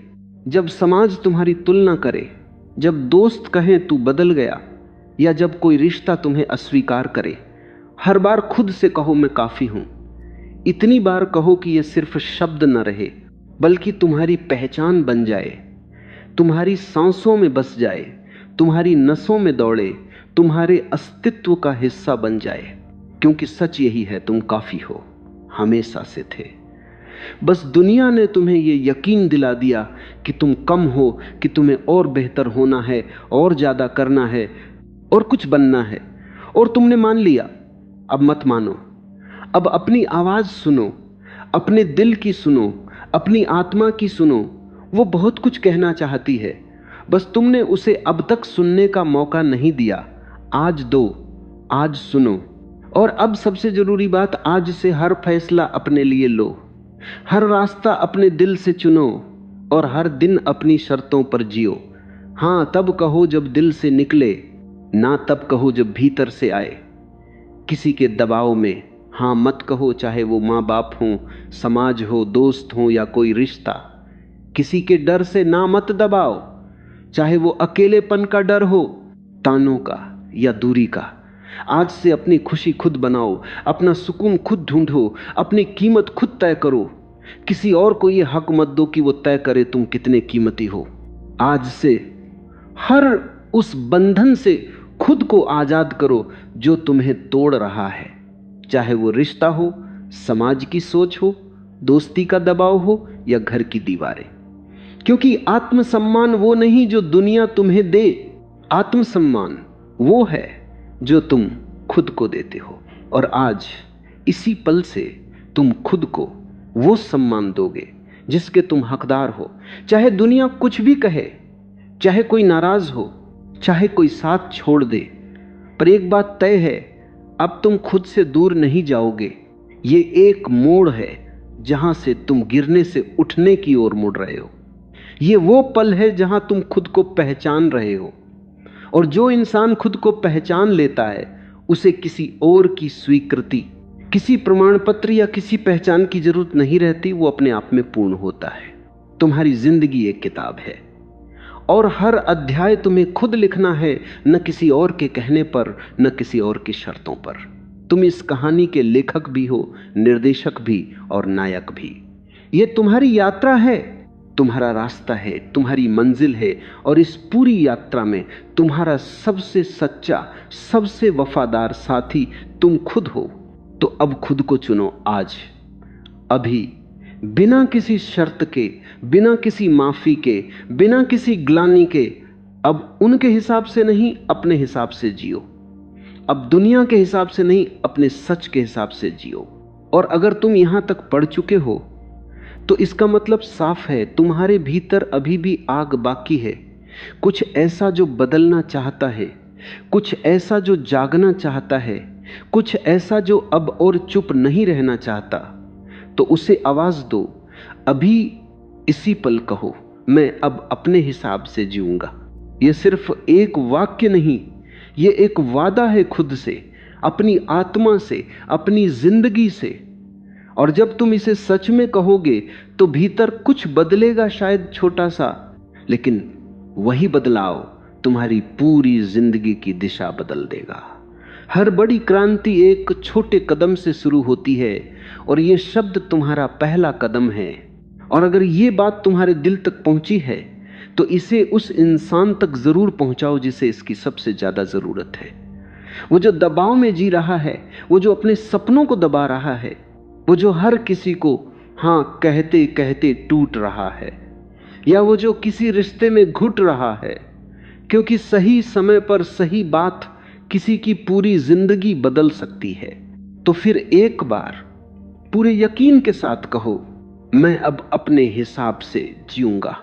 जब समाज तुम्हारी तुलना करे, जब दोस्त कहें तू बदल गया, या जब कोई रिश्ता तुम्हें अस्वीकार करे, हर बार खुद से कहो मैं काफी हूं। इतनी बार कहो कि यह सिर्फ शब्द न रहे, बल्कि तुम्हारी पहचान बन जाए, तुम्हारी सांसों में बस जाए, तुम्हारी नसों में दौड़े, तुम्हारे अस्तित्व का हिस्सा बन जाए। क्योंकि सच यही है, तुम काफी हो, हमेशा से थे। बस दुनिया ने तुम्हें यह यकीन दिला दिया कि तुम कम हो, कि तुम्हें और बेहतर होना है, और ज्यादा करना है, और कुछ बनना है। और तुमने मान लिया। अब मत मानो। अब अपनी आवाज सुनो, अपने दिल की सुनो, अपनी आत्मा की सुनो। वो बहुत कुछ कहना चाहती है, बस तुमने उसे अब तक सुनने का मौका नहीं दिया। आज दो, आज सुनो। और अब सबसे जरूरी बात, आज से हर फैसला अपने लिए लो, हर रास्ता अपने दिल से चुनो, और हर दिन अपनी शर्तों पर जियो। हाँ तब कहो जब दिल से निकले, ना तब कहो जब भीतर से आए। किसी के दबाव में हाँ मत कहो, चाहे वो माँ बाप हो, समाज हो, दोस्त हो या कोई रिश्ता। किसी के डर से ना मत दबाओ, चाहे वो अकेलेपन का डर हो, तानों का या दूरी का। आज से अपनी खुशी खुद बनाओ, अपना सुकून खुद ढूंढो, अपनी कीमत खुद तय करो। किसी और को ये हक मत दो कि वो तय करे तुम कितने कीमती हो। आज से हर उस बंधन से खुद को आजाद करो जो तुम्हें तोड़ रहा है, चाहे वो रिश्ता हो, समाज की सोच हो, दोस्ती का दबाव हो या घर की दीवारें। क्योंकि आत्मसम्मान वो नहीं जो दुनिया तुम्हें दे, आत्मसम्मान वो है जो तुम खुद को देते हो। और आज इसी पल से तुम खुद को वो सम्मान दोगे जिसके तुम हकदार हो। चाहे दुनिया कुछ भी कहे, चाहे कोई नाराज हो, चाहे कोई साथ छोड़ दे, पर एक बात तय है, अब तुम खुद से दूर नहीं जाओगे। ये एक मोड़ है जहां से तुम गिरने से उठने की ओर मुड़ रहे हो। ये वो पल है जहां तुम खुद को पहचान रहे हो। और जो इंसान खुद को पहचान लेता है, उसे किसी और की स्वीकृति, किसी प्रमाण पत्र या किसी पहचान की जरूरत नहीं रहती। वो अपने आप में पूर्ण होता है। तुम्हारी जिंदगी एक किताब है और हर अध्याय तुम्हें खुद लिखना है, न किसी और के कहने पर, न किसी और की शर्तों पर। तुम इस कहानी के लेखक भी हो, निर्देशक भी और नायक भी। ये तुम्हारी यात्रा है, तुम्हारा रास्ता है, तुम्हारी मंजिल है। और इस पूरी यात्रा में तुम्हारा सबसे सच्चा, सबसे वफादार साथी तुम खुद हो। तो अब खुद को चुनो आज, अभी, बिना किसी शर्त के, बिना किसी माफी के, बिना किसी ग्लानि के। अब उनके हिसाब से नहीं, अपने हिसाब से जियो। अब दुनिया के हिसाब से नहीं, अपने सच के हिसाब से जियो। और अगर तुम यहां तक पढ़ चुके हो तो इसका मतलब साफ है, तुम्हारे भीतर अभी भी आग बाकी है, कुछ ऐसा जो बदलना चाहता है, कुछ ऐसा जो जागना चाहता है, कुछ ऐसा जो अब और चुप नहीं रहना चाहता। तो उसे आवाज दो, अभी इसी पल कहो, मैं अब अपने हिसाब से जीऊंगा। यह सिर्फ एक वाक्य नहीं, यह एक वादा है खुद से, अपनी आत्मा से, अपनी जिंदगी से। और जब तुम इसे सच में कहोगे तो भीतर कुछ बदलेगा, शायद छोटा सा, लेकिन वही बदलाव तुम्हारी पूरी जिंदगी की दिशा बदल देगा। हर बड़ी क्रांति एक छोटे कदम से शुरू होती है और यह शब्द तुम्हारा पहला कदम है। और अगर यह बात तुम्हारे दिल तक पहुंची है तो इसे उस इंसान तक जरूर पहुंचाओ जिसे इसकी सबसे ज्यादा जरूरत है। वो जो दबाव में जी रहा है, वो जो अपने सपनों को दबा रहा है, वो जो हर किसी को हां कहते कहते टूट रहा है, या वो जो किसी रिश्ते में घुट रहा है, क्योंकि सही समय पर सही बात किसी की पूरी जिंदगी बदल सकती है। तो फिर एक बार पूरे यकीन के साथ कहो, मैं अब अपने हिसाब से जीऊंगा।